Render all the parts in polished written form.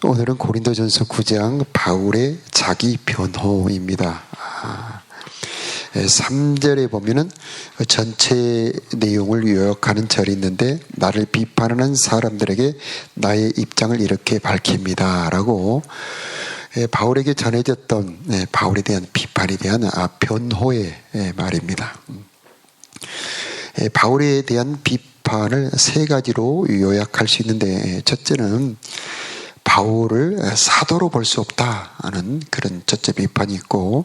오늘은 고린도전서 9장 바울의 자기 변호입니다. 3절에 보면은 전체 내용을 요약하는 절이 있는데, 나를 비판하는 사람들에게 나의 입장을 이렇게 밝힙니다 라고 바울에게 전해졌던 바울에 대한 비판에 대한 변호의 말입니다. 바울에 대한 비판을 세 가지로 요약할 수 있는데, 첫째는 바울을 사도로 볼 수 없다는 그런 첫째 비판이 있고,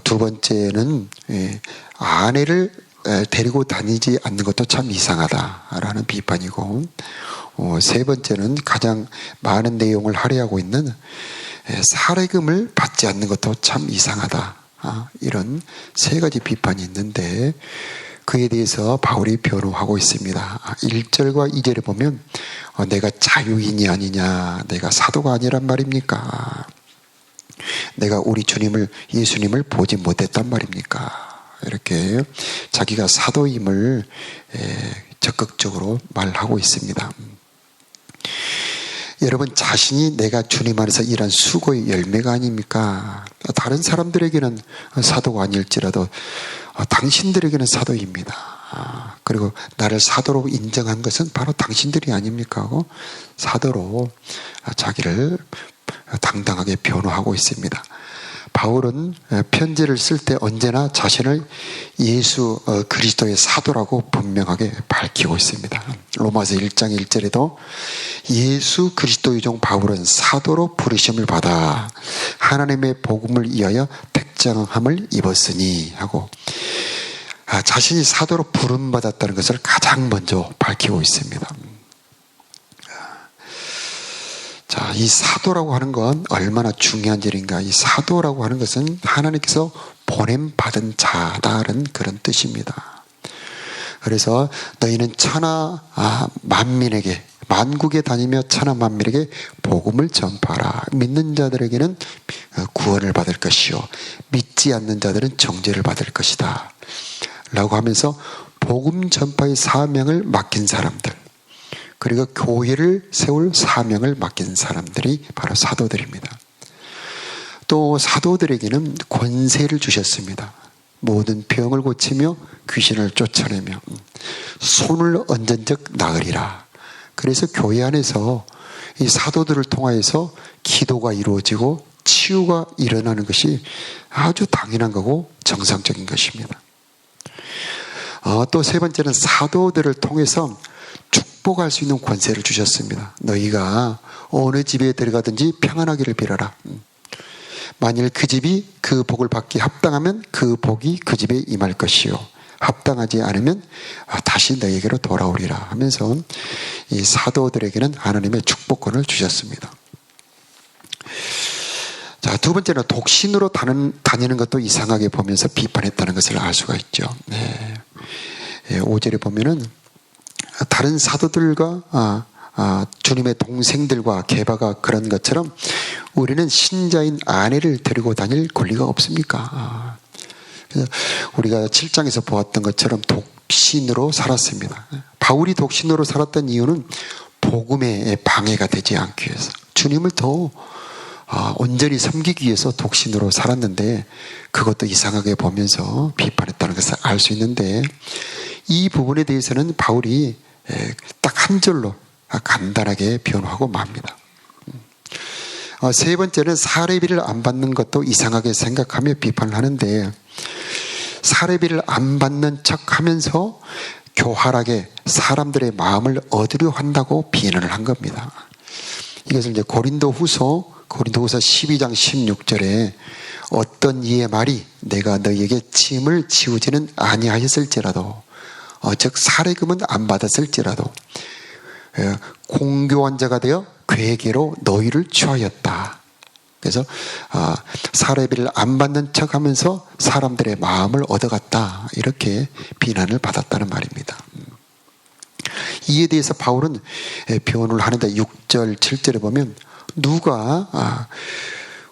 두 번째는 아내를 데리고 다니지 않는 것도 참 이상하다라는 비판이고, 세 번째는 가장 많은 내용을 할애하고 있는 살해금을 받지 않는 것도 참 이상하다, 이런 세 가지 비판이 있는데, 그에 대해서 바울이 변호하고 있습니다. 1절과 2절에 보면 내가 자유인이 아니냐, 내가 사도가 아니란 말입니까? 내가 우리 예수님을 보지 못했단 말입니까? 이렇게 자기가 사도임을 적극적으로 말하고 있습니다. 여러분, 자신이 내가 주님 안에서 일한 수고의 열매가 아닙니까? 다른 사람들에게는 사도가 아닐지라도 당신들에게는 사도입니다. 그리고 나를 사도로 인정한 것은 바로 당신들이 아닙니까? 하고 사도로 자기를 당당하게 변호하고 있습니다. 바울은 편지를 쓸 때 언제나 자신을 예수 그리스도의 사도라고 분명하게 밝히고 있습니다. 로마서 1장 1절에도 예수 그리스도의 종 바울은 사도로 부르심을 받아 하나님의 복음을 위하여 택정함을 입었으니 하고, 자신이 사도로 부름받았다는 것을 가장 먼저 밝히고 있습니다. 자, 이 사도라고 하는 건 얼마나 중요한 일인가. 이 사도라고 하는 것은 하나님께서 보냄받은 자다는 그런 뜻입니다. 그래서 너희는 만민에게, 만국에 다니며 천하 만민에게 복음을 전파하라. 믿는 자들에게는 구원을 받을 것이요, 믿지 않는 자들은 정죄를 받을 것이다 라고 하면서 복음 전파의 사명을 맡긴 사람들, 그리고 교회를 세울 사명을 맡긴 사람들이 바로 사도들입니다. 또 사도들에게는 권세를 주셨습니다. 모든 병을 고치며 귀신을 쫓아내며 손을 얹은 적 나으리라. 그래서 교회 안에서 이 사도들을 통하여서 기도가 이루어지고 치유가 일어나는 것이 아주 당연한 거고 정상적인 것입니다. 또 세 번째는 사도들을 통해서 축복할 수 있는 권세를 주셨습니다. 너희가 어느 집에 들어가든지 평안하기를 빌어라. 만일 그 집이 그 복을 받기 합당하면 그 복이 그 집에 임할 것이요, 합당하지 않으면 다시 너희에게로 돌아오리라 하면서 이 사도들에게는 하나님의 축복권을 주셨습니다. 자, 두 번째는 독신으로 다니는 것도 이상하게 보면서 비판했다는 것을 알 수가 있죠. 5절에 보면은 다른 사도들과 주님의 동생들과 게바가 그런 것처럼 우리는 신자인 아내를 데리고 다닐 권리가 없습니까? 그래서 우리가 7장에서 보았던 것처럼 독신으로 살았습니다. 바울이 독신으로 살았던 이유는 복음에 방해가 되지 않기 위해서, 주님을 더 온전히 섬기기 위해서 독신으로 살았는데, 그것도 이상하게 보면서 비판했다는 것을 알 수 있는데, 이 부분에 대해서는 바울이 딱 한 절로 간단하게 변호하고 맙니다. 세 번째는 사례비를 안 받는 것도 이상하게 생각하며 비판을 하는데, 사례비를 안 받는 척 하면서 교활하게 사람들의 마음을 얻으려 한다고 비난을 한 겁니다. 이것을 이제 고린도후서 12장 16절에 어떤 이의 말이 내가 너희에게 짐을 지우지는 아니하였을지라도, 즉 사례금은 안 받았을지라도 공교한 자가 되어 괴계로 너희를 취하였다. 그래서 사례비를 안 받는 척하면서 사람들의 마음을 얻어갔다, 이렇게 비난을 받았다는 말입니다. 이에 대해서 바울은 변호를 하는데 6절 7절에 보면 누가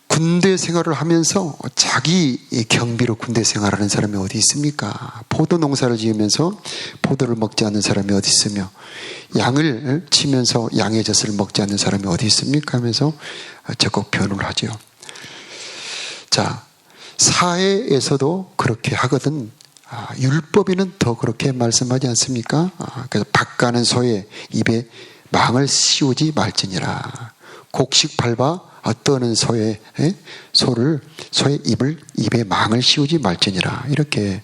군대 생활을 하면서 자기 경비로 군대 생활하는 사람이 어디 있습니까? 포도 농사를 지으면서 포도를 먹지 않는 사람이 어디 있으며, 양을 치면서 양의 젖을 먹지 않는 사람이 어디 있습니까? 하면서 적극 변호를 하죠. 자, 사회에서도 그렇게 하거든. 율법에는 더 그렇게 말씀하지 않습니까? 그래서 박가는 소의 입에 망을 씌우지 말지니라. 곡식 밟아 떠는 소의 입에 망을 씌우지 말지니라. 이렇게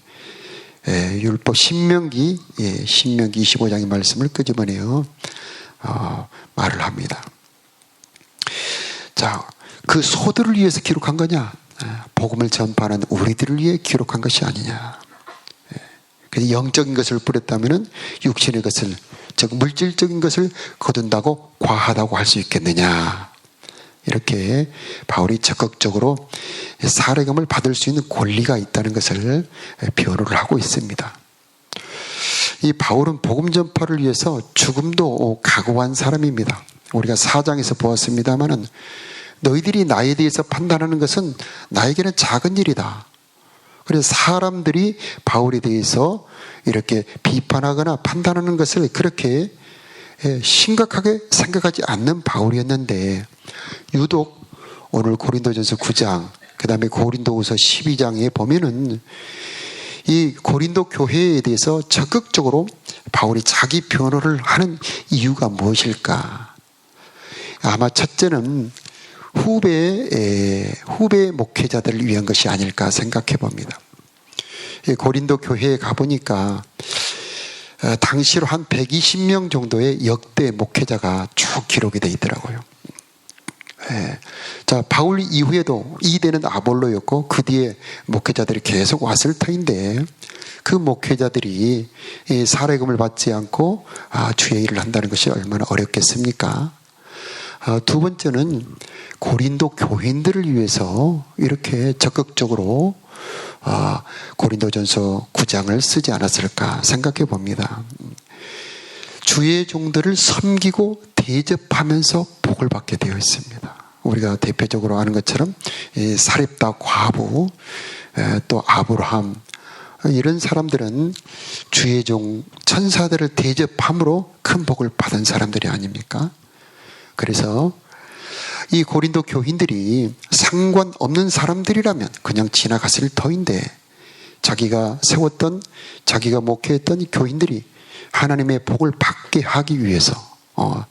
율법 신명기 25장의 말씀을 끄집어내어 말을 합니다. 자, 그 소들을 위해서 기록한 거냐? 복음을 전파하는 우리들을 위해 기록한 것이 아니냐? 그래서 영적인 것을 뿌렸다면 육신의 것을, 즉 물질적인 것을 거둔다고 과하다고 할 수 있겠느냐? 이렇게 바울이 적극적으로 살해감을 받을 수 있는 권리가 있다는 것을 변호를 하고 있습니다. 이 바울은 복음 전파를 위해서 죽음도 각오한 사람입니다. 우리가 4장에서 보았습니다마는 너희들이 나에 대해서 판단하는 것은 나에게는 작은 일이다. 그래서 사람들이 바울에 대해서 이렇게 비판하거나 판단하는 것을 그렇게 심각하게 생각하지 않는 바울이었는데, 유독 오늘 고린도전서 9장, 그 다음에 고린도후서 12장에 보면은 이 고린도 교회에 대해서 적극적으로 바울이 자기 변호를 하는 이유가 무엇일까? 아마 첫째는 후배 목회자들을 위한 것이 아닐까 생각해 봅니다. 고린도 교회에 가보니까 당시로 한 120명 정도의 역대 목회자가 쭉 기록이 되어 있더라고요. 자, 바울 이후에도 이대는 아볼로였고 그 뒤에 목회자들이 계속 왔을 터인데, 그 목회자들이 사례금을 받지 않고 주의 일을 한다는 것이 얼마나 어렵겠습니까? 두 번째는 고린도 교인들을 위해서 이렇게 적극적으로 고린도전서 9장을 쓰지 않았을까 생각해 봅니다. 주의 종들을 섬기고 대접하면서 복을 받게 되어 있습니다. 우리가 대표적으로 아는 것처럼 사렙다 과부, 또 아브라함, 이런 사람들은 주의 종 천사들을 대접함으로 큰 복을 받은 사람들이 아닙니까? 그래서 이 고린도 교인들이 상관없는 사람들이라면 그냥 지나갔을 터인데, 자기가 세웠던, 자기가 목회했던 이 교인들이 하나님의 복을 받게 하기 위해서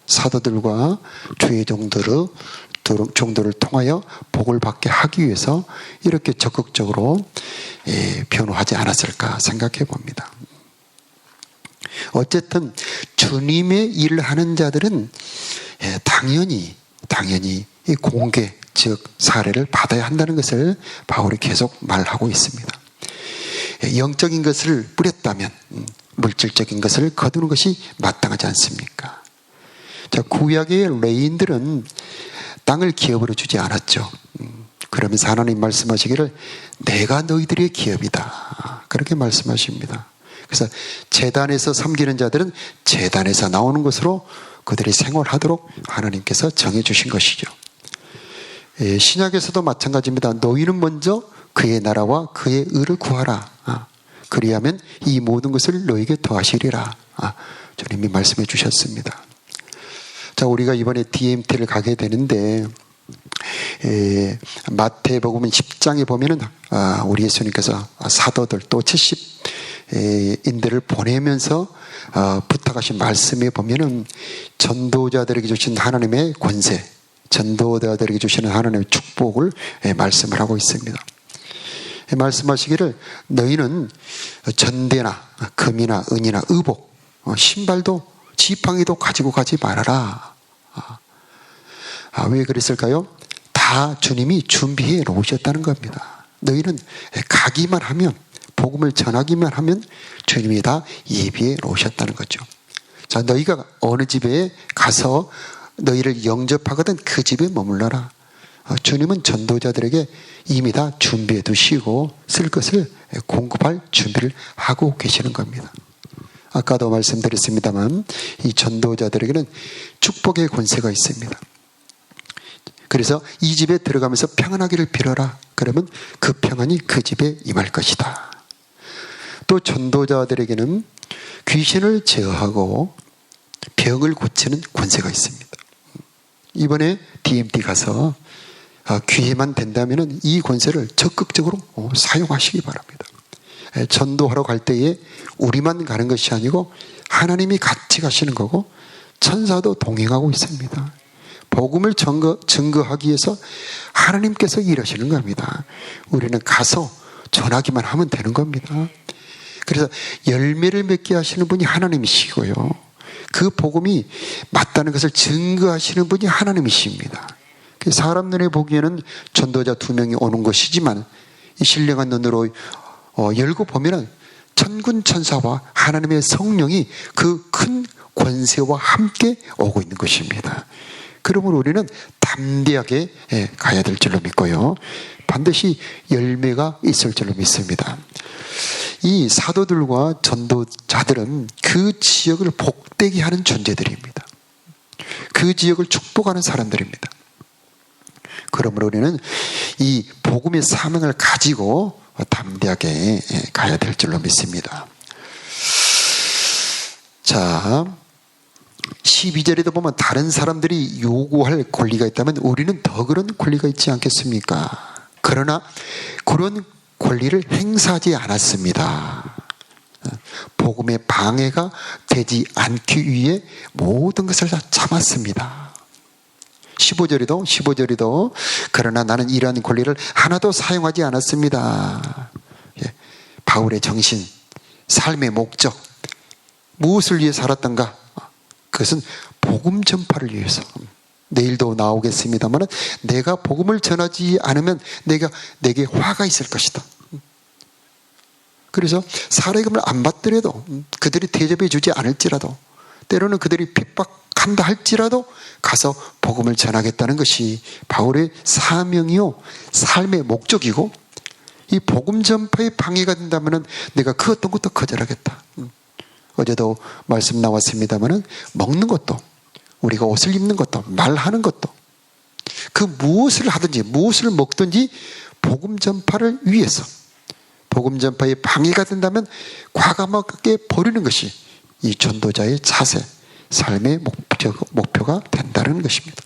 사도들과 주의 종들을 통하여 복을 받게 하기 위해서 이렇게 적극적으로 변호하지 않았을까 생각해 봅니다. 어쨌든 주님의 일을 하는 자들은 당연히 이 공개, 즉 사례를 받아야 한다는 것을 바울이 계속 말하고 있습니다. 영적인 것을 뿌렸다면 물질적인 것을 거두는 것이 마땅하지 않습니까? 자, 구약의 레인들은 땅을 기업으로 주지 않았죠. 그러면서 하나님 말씀하시기를 내가 너희들의 기업이다, 그렇게 말씀하십니다. 그래서 제단에서 섬기는 자들은 제단에서 나오는 것으로 그들이 생활하도록 하나님께서 정해주신 것이죠. 신약에서도 마찬가지입니다. 너희는 먼저 그의 나라와 그의 의를 구하라. 그리하면 이 모든 것을 너에게 더하시리라. 주님이 말씀해 주셨습니다. 자, 우리가 이번에 DMT를 가게 되는데, 마태복음 10장에 보면은 우리 예수님께서 사도들 또 70인들을 보내면서 부탁하신 말씀에 보면은 전도자들에게 주신 하나님의 권세, 전도자들에게 주시는 하나님의 축복을 말씀을 하고 있습니다. 말씀하시기를 너희는 전대나 금이나 은이나 의복, 신발도 지팡이도 가지고 가지 말아라. 왜 그랬을까요? 다 주님이 준비해 놓으셨다는 겁니다. 너희는 가기만 하면, 복음을 전하기만 하면 주님이 다 예비해 놓으셨다는 거죠. 자, 너희가 어느 집에 가서 너희를 영접하거든 그 집에 머물러라. 주님은 전도자들에게 이미 다 준비해 두시고 쓸 것을 공급할 준비를 하고 계시는 겁니다. 아까도 말씀드렸습니다만 이 전도자들에게는 축복의 권세가 있습니다. 그래서 이 집에 들어가면서 평안하기를 빌어라. 그러면 그 평안이 그 집에 임할 것이다. 또 전도자들에게는 귀신을 제어하고 병을 고치는 권세가 있습니다. 이번에 DMT 가서 기회만 된다면 이 권세를 적극적으로 사용하시기 바랍니다. 전도하러 갈 때에 우리만 가는 것이 아니고 하나님이 같이 가시는 거고 천사도 동행하고 있습니다. 복음을 증거하기 위해서 하나님께서 일하시는 겁니다. 우리는 가서 전하기만 하면 되는 겁니다. 그래서 열매를 맺게 하시는 분이 하나님이시고요. 그 복음이 맞다는 것을 증거하시는 분이 하나님이십니다. 사람 눈에 보기에는 전도자 2명이 오는 것이지만 이 신령한 눈으로 열고 보면은 천군 천사와 하나님의 성령이 그 큰 권세와 함께 오고 있는 것입니다. 그러므로 우리는 담대하게 가야 될 줄로 믿고요. 반드시 열매가 있을 줄로 믿습니다. 이 사도들과 전도자들은 그 지역을 복되게 하는 존재들입니다. 그 지역을 축복하는 사람들입니다. 그러므로 우리는 이 복음의 사명을 가지고 담대하게 가야 될 줄로 믿습니다. 자, 12절에도 보면 다른 사람들이 요구할 권리가 있다면 우리는 더 그런 권리가 있지 않겠습니까? 그러나 그런 권리를 행사하지 않았습니다. 복음의 방해가 되지 않기 위해 모든 것을 다 참았습니다. 15절에도 그러나 나는 이러한 권리를 하나도 사용하지 않았습니다. 바울의 정신, 삶의 목적, 무엇을 위해 살았던가? 그것은 복음 전파를 위해서. 내일도 나오겠습니다만 내가 복음을 전하지 않으면 내게 화가 있을 것이다. 그래서 사례금을 안 받더라도 그들이 대접해 주지 않을지라도 때로는 그들이 핍박한다 할지라도 가서 복음을 전하겠다는 것이 바울의 사명이요 삶의 목적이고 이 복음 전파에 방해가 된다면 내가 그 어떤 것도 거절하겠다. 어제도 말씀 나왔습니다만 먹는 것도 우리가 옷을 입는 것도 말하는 것도 그 무엇을 하든지 무엇을 먹든지 복음 전파를 위해서 복음 전파에 방해가 된다면 과감하게 버리는 것이 이 전도자의 자세, 삶의 목표가 된다는 것입니다.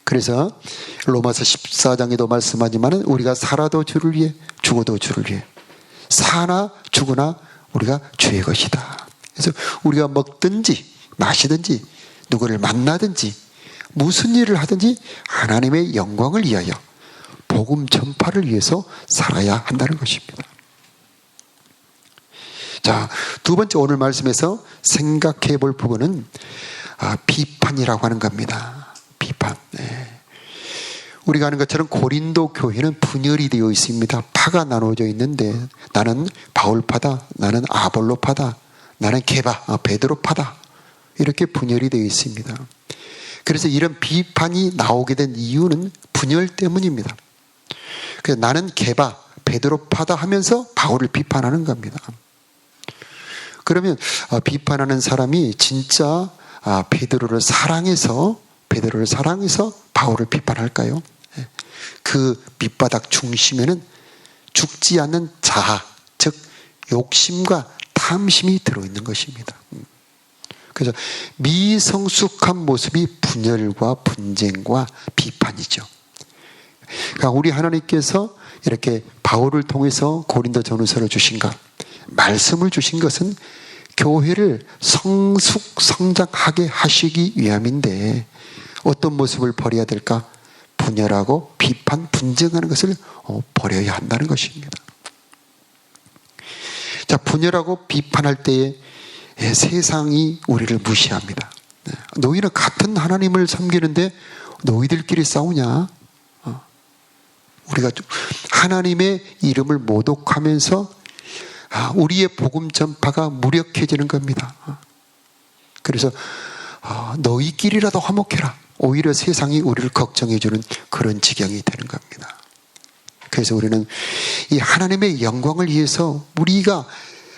그래서 로마서 14장에도 말씀하지만 우리가 살아도 주를 위해 죽어도 주를 위해 사나 죽으나 우리가 주의 것이다. 그래서 우리가 먹든지 마시든지 누구를 만나든지 무슨 일을 하든지 하나님의 영광을 위하여 복음 전파를 위해서 살아야 한다는 것입니다. 자, 두 번째 오늘 말씀에서 생각해 볼 부분은 비판이라고 하는 겁니다. 비판. 우리가 아는 것처럼 고린도 교회는 분열이 되어 있습니다. 파가 나눠져 있는데 나는 바울파다, 나는 아볼로파다, 나는 베드로파다 이렇게 분열이 되어 있습니다. 그래서 이런 비판이 나오게 된 이유는 분열 때문입니다. 그래서 나는 베드로파다 하면서 바울을 비판하는 겁니다. 그러면 비판하는 사람이 진짜 베드로를 사랑해서 바울을 비판할까요? 그 밑바닥 중심에는 죽지 않는 자아, 즉 욕심과 탐심이 들어있는 것입니다. 그래서 미성숙한 모습이 분열과 분쟁과 비판이죠. 그러니까 우리 하나님께서 이렇게 바울을 통해서 고린도 전후서를 주신 것, 말씀을 주신 것은 교회를 성장하게 하시기 위함인데 어떤 모습을 버려야 될까? 분열하고 비판, 분쟁하는 것을 버려야 한다는 것입니다. 자, 분열하고 비판할 때에 세상이 우리를 무시합니다. 너희는 같은 하나님을 섬기는데 너희들끼리 싸우냐? 우리가 하나님의 이름을 모독하면서 우리의 복음 전파가 무력해지는 겁니다. 그래서 너희끼리라도 화목해라. 오히려 세상이 우리를 걱정해주는 그런 지경이 되는 겁니다. 그래서 우리는 이 하나님의 영광을 위해서 우리가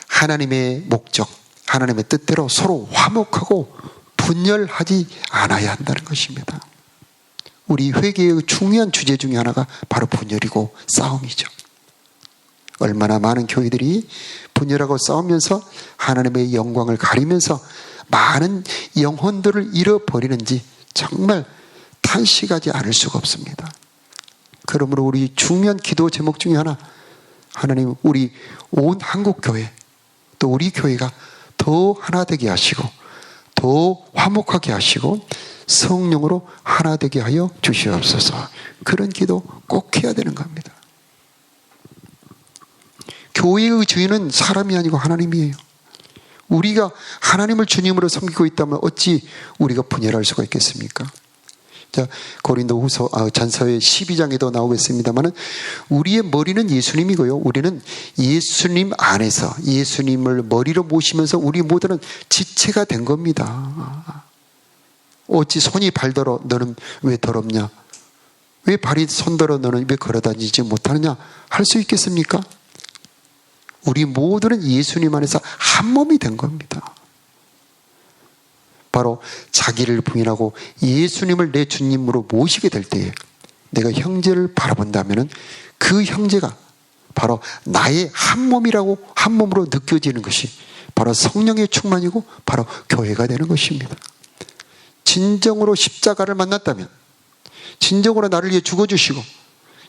하나님의 목적, 하나님의 뜻대로 서로 화목하고 분열하지 않아야 한다는 것입니다. 우리 회개의 중요한 주제 중에 하나가 바로 분열이고 싸움이죠. 얼마나 많은 교회들이 분열하고 싸우면서 하나님의 영광을 가리면서 많은 영혼들을 잃어버리는지 정말 탄식하지 않을 수가 없습니다. 그러므로 우리 중요한 기도 제목 중에 하나, 하나님 우리 온 한국교회 또 우리 교회가 더 하나 되게 하시고 더 화목하게 하시고 성령으로 하나 되게 하여 주시옵소서. 그런 기도 꼭 해야 되는 겁니다. 교회의 주인은 사람이 아니고 하나님이에요. 우리가 하나님을 주님으로 섬기고 있다면 어찌 우리가 분열할 수가 있겠습니까? 자, 고린도후서 전서의 12장에도 나오겠습니다만은 우리의 머리는 예수님이고요. 우리는 예수님 안에서 예수님을 머리로 모시면서 우리 모두는 지체가 된 겁니다. 어찌 손이 발더러 너는 왜 더럽냐? 왜 발이 손더러 너는 왜 걸어다니지 못하느냐? 할 수 있겠습니까? 우리 모두는 예수님 안에서 한 몸이 된 겁니다. 바로 자기를 부인하고 예수님을 내 주님으로 모시게 될 때에 내가 형제를 바라본다면 그 형제가 바로 나의 한 몸이라고 한 몸으로 느껴지는 것이 바로 성령의 충만이고 바로 교회가 되는 것입니다. 진정으로 십자가를 만났다면, 진정으로 나를 위해 죽어주시고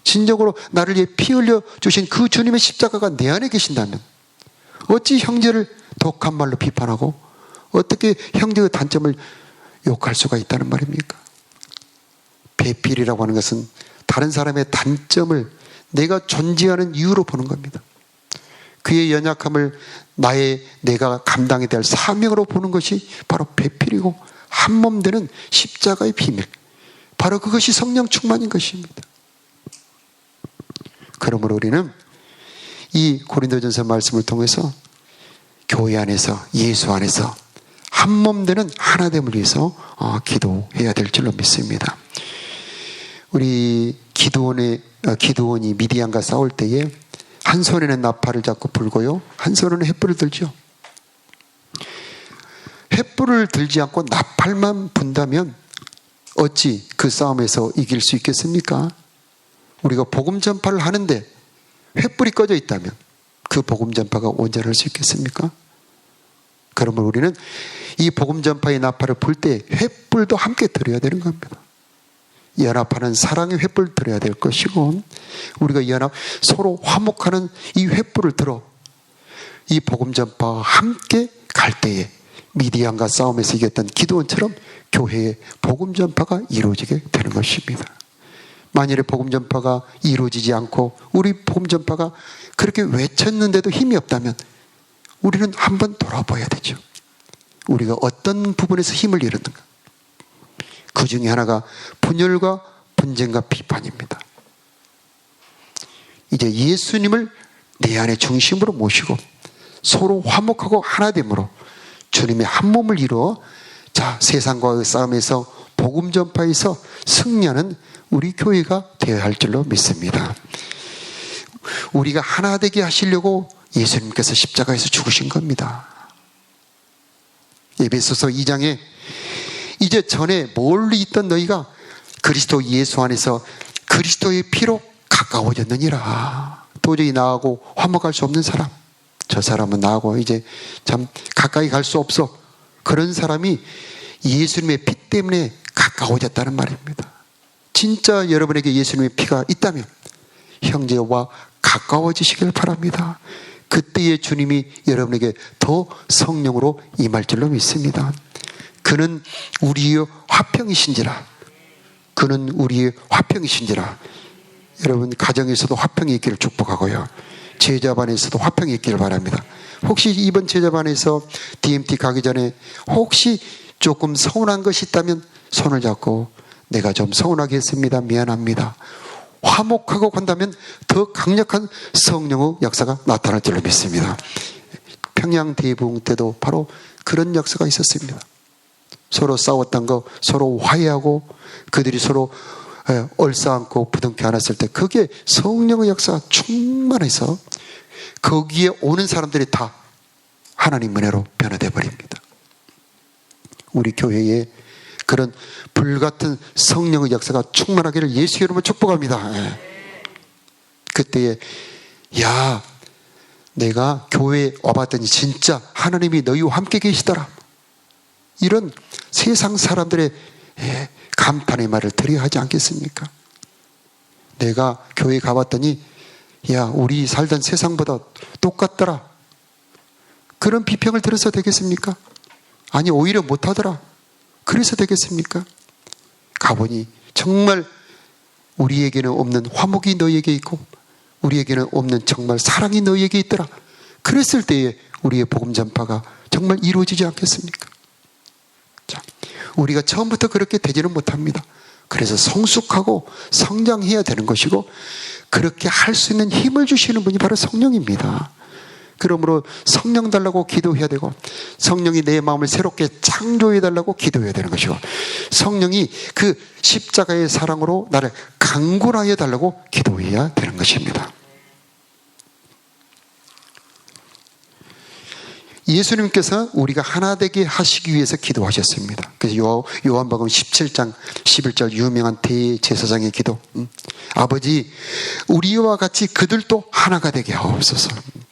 진정으로 나를 위해 피 흘려 주신 그 주님의 십자가가 내 안에 계신다면 어찌 형제를 독한 말로 비판하고 어떻게 형제의 단점을 욕할 수가 있다는 말입니까? 배필이라고 하는 것은 다른 사람의 단점을 내가 존재하는 이유로 보는 겁니다. 그의 연약함을 내가 감당해야 될 사명으로 보는 것이 바로 배필이고 한 몸 되는 십자가의 비밀, 바로 그것이 성령 충만인 것입니다. 그러므로 우리는 이 고린도전서 말씀을 통해서 교회 안에서 예수 안에서 한 몸 되는 하나됨을 위해서 기도해야 될 줄로 믿습니다. 우리 기드온이 미디안과 싸울 때에 한 손에는 나팔을 잡고 불고요, 한 손에는 횃불을 들죠. 횃불을 들지 않고 나팔만 분다면 어찌 그 싸움에서 이길 수 있겠습니까? 우리가 복음 전파를 하는데 횃불이 꺼져 있다면 그 복음 전파가 온전할 수 있겠습니까? 그러면 우리는 이 복음 전파의 나팔을 불 때 횃불도 함께 들어야 되는 겁니다. 연합하는 사랑의 횃불 들어야 될 것이고, 우리가 서로 화목하는 이 횃불을 들어 이 복음 전파와 함께 갈 때에 미디안과 싸움에서 이겼던 기드온처럼 교회의 복음 전파가 이루어지게 되는 것입니다. 만일에 복음 전파가 이루어지지 않고 우리 복음 전파가 그렇게 외쳤는데도 힘이 없다면 우리는 한번 돌아봐야 되죠. 우리가 어떤 부분에서 힘을 잃었는가? 그 중에 하나가 분열과 분쟁과 비판입니다. 이제 예수님을 내 안에 중심으로 모시고 서로 화목하고 하나됨으로 주님의 한 몸을 이루어 세상과의 싸움에서 복음 전파에서 승리하는 우리 교회가 되어야 할 줄로 믿습니다. 우리가 하나 되게 하시려고 예수님께서 십자가에서 죽으신 겁니다. 에베소서 2장에 이제 전에 멀리 있던 너희가 그리스도 예수 안에서 그리스도의 피로 가까워졌느니라. 도저히 나하고 화목할 수 없는 사람, 저 사람은 나하고 이제 참 가까이 갈 수 없어, 그런 사람이 예수님의 피 때문에 가까워졌다는 말입니다. 진짜 여러분에게 예수님의 피가 있다면 형제와 가까워지시길 바랍니다. 그때의 주님이 여러분에게 더 성령으로 임할 줄로 믿습니다. 그는 우리의 화평이신지라. 그는 우리의 화평이신지라. 여러분 가정에서도 화평이 있기를 축복하고요, 제자반에서도 화평이 있기를 바랍니다. 혹시 이번 제자반에서 DMT 가기 전에 혹시 조금 서운한 것이 있다면 손을 잡고 내가 좀 서운하게 했습니다, 미안합니다, 화목하고 간다면 더 강력한 성령의 역사가 나타날 줄로 믿습니다. 평양 대부흥 때도 바로 그런 역사가 있었습니다. 서로 싸웠던 거 서로 화해하고 그들이 서로 얼싸안고 부둥켜 안았을 때 그게 성령의 역사가 충만해서 거기에 오는 사람들이 다 하나님 은혜로 변화되어 버립니다. 우리 교회에 그런 불같은 성령의 역사가 충만하기를 예수 이름으로 축복합니다. 예. 그때에 야, 내가 교회에 와봤더니 진짜 하나님이 너희와 함께 계시더라. 이런 세상 사람들의 감탄의 말을 드려야 하지 않겠습니까? 내가 교회에 가봤더니 야, 우리 살던 세상보다 똑같더라. 그런 비평을 들어서 되겠습니까? 아니, 오히려 못하더라. 그래서 되겠습니까? 가보니 정말 우리에게는 없는 화목이 너희에게 있고 우리에게는 없는 정말 사랑이 너희에게 있더라. 그랬을 때에 우리의 복음 전파가 정말 이루어지지 않겠습니까? 자, 우리가 처음부터 그렇게 되지는 못합니다. 그래서 성숙하고 성장해야 되는 것이고 그렇게 할 수 있는 힘을 주시는 분이 바로 성령입니다. 그러므로 성령 달라고 기도해야 되고 성령이 내 마음을 새롭게 창조해 달라고 기도해야 되는 것이고 성령이 그 십자가의 사랑으로 나를 강건하여 달라고 기도해야 되는 것입니다. 예수님께서 우리가 하나 되게 하시기 위해서 기도하셨습니다. 그래서 요한복음 17장 11절 유명한 대제사장의 기도. 아버지, 우리와 같이 그들도 하나가 되게 하옵소서.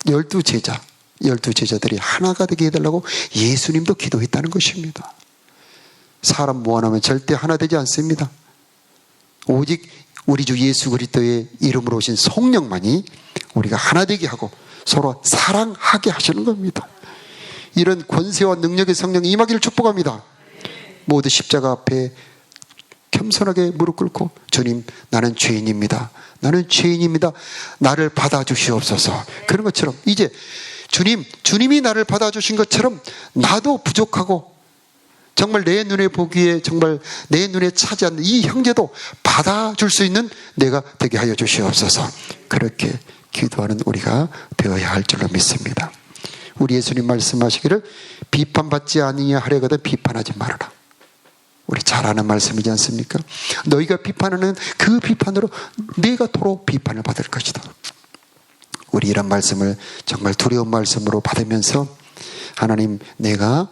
12제자들이 하나가 되게 해달라고 예수님도 기도했다는 것입니다. 사람 모아놓으면 절대 하나 되지 않습니다. 오직 우리 주 예수 그리스도의 이름으로 오신 성령만이 우리가 하나 되게 하고 서로 사랑하게 하시는 겁니다. 이런 권세와 능력의 성령이 임하기를 축복합니다. 모두 십자가 앞에 겸손하게 무릎 꿇고 주님, 나는 죄인입니다. 나는 죄인입니다. 나를 받아주시옵소서. 그런 것처럼 이제 주님이 나를 받아주신 것처럼 나도 부족하고 정말 내 눈에 보기에 정말 내 눈에 차지 않는 이 형제도 받아줄 수 있는 내가 되게 하여 주시옵소서. 그렇게 기도하는 우리가 되어야 할 줄로 믿습니다. 우리 예수님 말씀하시기를 비판받지 아니하려거든 비판하지 말아라. 우리 잘 아는 말씀이지 않습니까? 너희가 비판하는 그 비판으로 내가 도로 비판을 받을 것이다. 우리 이런 말씀을 정말 두려운 말씀으로 받으면서 하나님, 내가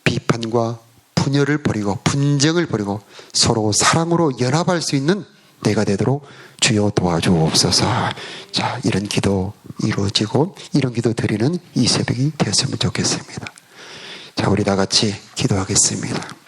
비판과 분열을 버리고 분쟁을 버리고 서로 사랑으로 연합할 수 있는 내가 되도록 주여 도와주옵소서. 자, 이런 기도 이루어지고 이런 기도 드리는 이 새벽이 되었으면 좋겠습니다. 자, 우리 다 같이 기도하겠습니다.